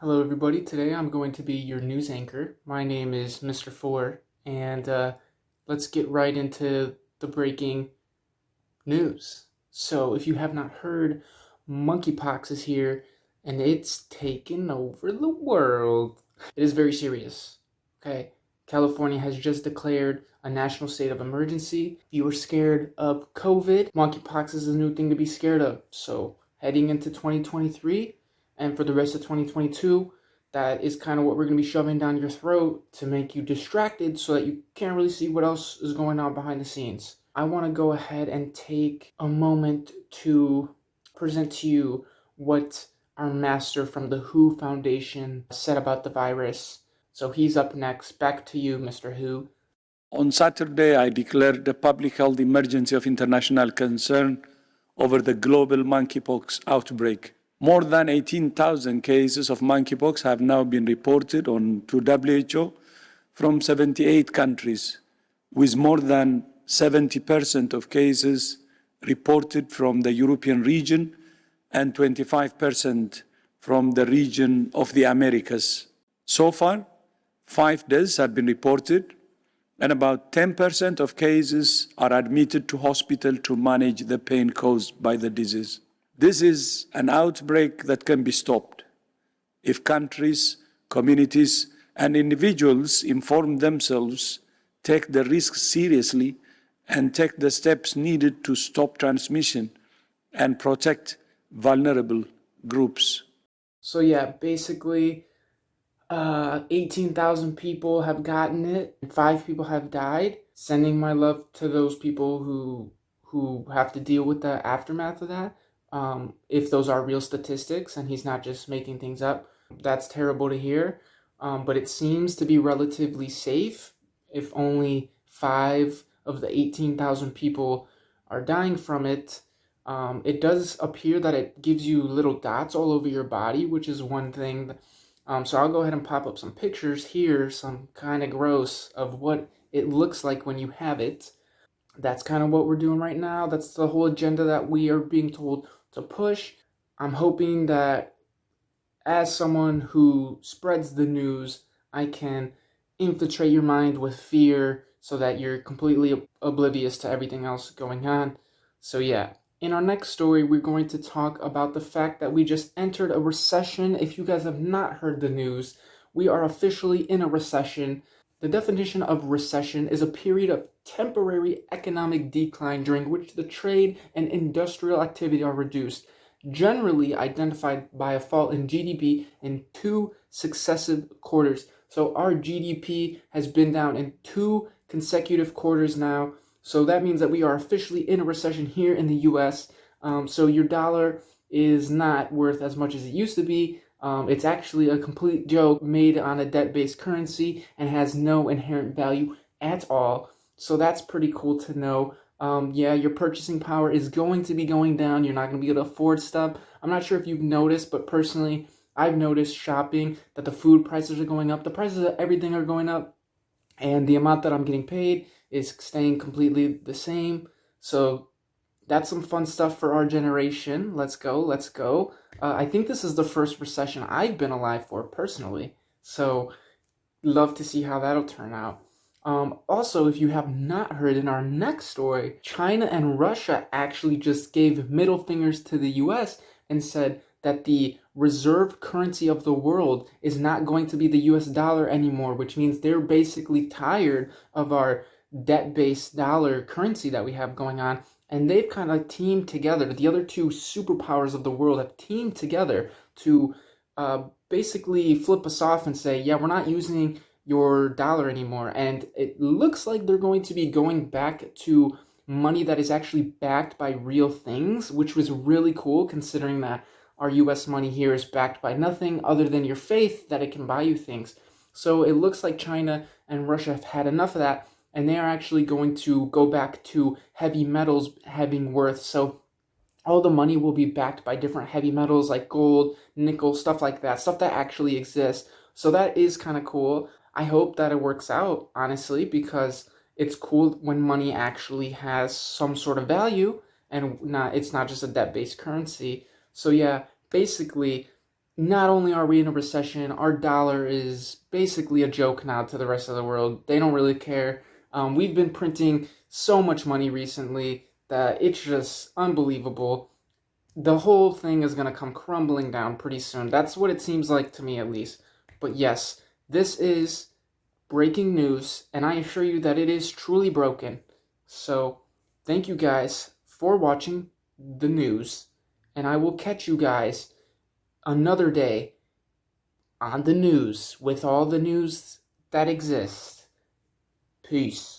Hello, everybody. Today I'm going to be your news anchor. My name is Mr. Four, and let's get right into the breaking news. So, if you have not heard, monkeypox is here and it's taken over the world. It is very serious. Okay, California has just declared a national state of emergency. If you were scared of COVID, monkeypox is a new thing to be scared of. So, heading into 2023 and for the rest of 2022, that is kind of what we're going to be shoving down your throat to make you distracted so that you can't really see what else is going on behind the scenes. I want to go ahead and take a moment to present to you what our master from the WHO Foundation said about the virus. So he's up next. Back to you, Mr. WHO. On Saturday, I declared a public health emergency of international concern over the global monkeypox outbreak. More than 18,000 cases of monkeypox have now been reported to WHO from 78 countries, with more than 70% of cases reported from the European region and 25% from the region of the Americas. So far, 5 deaths have been reported, and about 10% of cases are admitted to hospital to manage the pain caused by the disease. This is an outbreak that can be stopped if countries, communities, and individuals inform themselves, take the risks seriously, and take the steps needed to stop transmission and protect vulnerable groups. So yeah, basically, 18,000 people have gotten it, and 5 people have died. Sending my love to those people who have to deal with the aftermath of that. If those are real statistics and he's not just making things up, that's terrible to hear. But it seems to be relatively safe. If only 5 of the 18,000 people are dying from it, it does appear that it gives you little dots all over your body, which is one thing. So I'll go ahead and pop up some pictures here, some kind of gross, of what it looks like when you have it. That's kind of what we're doing right now. That's the whole agenda that we are being told to push. I'm hoping that as someone who spreads the news, I can infiltrate your mind with fear so that you're completely oblivious to everything else going on. So yeah, in our next story, we're going to talk about the fact that we just entered a recession. If you guys have not heard the news, we are officially in a recession. The definition of recession is a period of temporary economic decline during which the trade and industrial activity are reduced, generally identified by a fall in GDP in 2 successive quarters. So our GDP has been down in 2 consecutive quarters now. So that means that we are officially in a recession here in the US. So your dollar is not worth as much as it used to be. It's actually a complete joke made on a debt-based currency and has no inherent value at all. So that's pretty cool to know. Yeah, your purchasing power is going to be going down. You're not going to be able to afford stuff. I'm not sure if you've noticed, but personally, I've noticed shopping that the food prices are going up. The prices of everything are going up. And the amount that I'm getting paid is staying completely the same. So that's some fun stuff for our generation. Let's go, let's go. I think this is the first recession I've been alive for personally. So love to see how that'll turn out. Also, if you have not heard, in our next story, China and Russia actually just gave middle fingers to the US and said that the reserve currency of the world is not going to be the US dollar anymore, which means they're basically tired of our debt-based dollar currency that we have going on. And they've kind of teamed together. The other 2 superpowers of the world have teamed together to basically flip us off and say, yeah, we're not using your dollar anymore. And it looks like they're going to be going back to money that is actually backed by real things, which was really cool considering that our US money here is backed by nothing other than your faith that it can buy you things. So it looks like China and Russia have had enough of that, and they are actually going to go back to heavy metals having worth. So all the money will be backed by different heavy metals like gold, nickel, stuff like that, stuff that actually exists. So that is kind of cool. I hope that it works out, honestly, because it's cool when money actually has some sort of value and it's not just a debt-based currency. So yeah, basically, not only are we in a recession, our dollar is basically a joke now to the rest of the world. They don't really care. We've been printing so much money recently that it's just unbelievable. The whole thing is going to come crumbling down pretty soon. That's what it seems like to me, at least. But yes, this is breaking news, and I assure you that it is truly broken. So, thank you guys for watching the news, and I will catch you guys another day on the news with all the news that exists. Peace.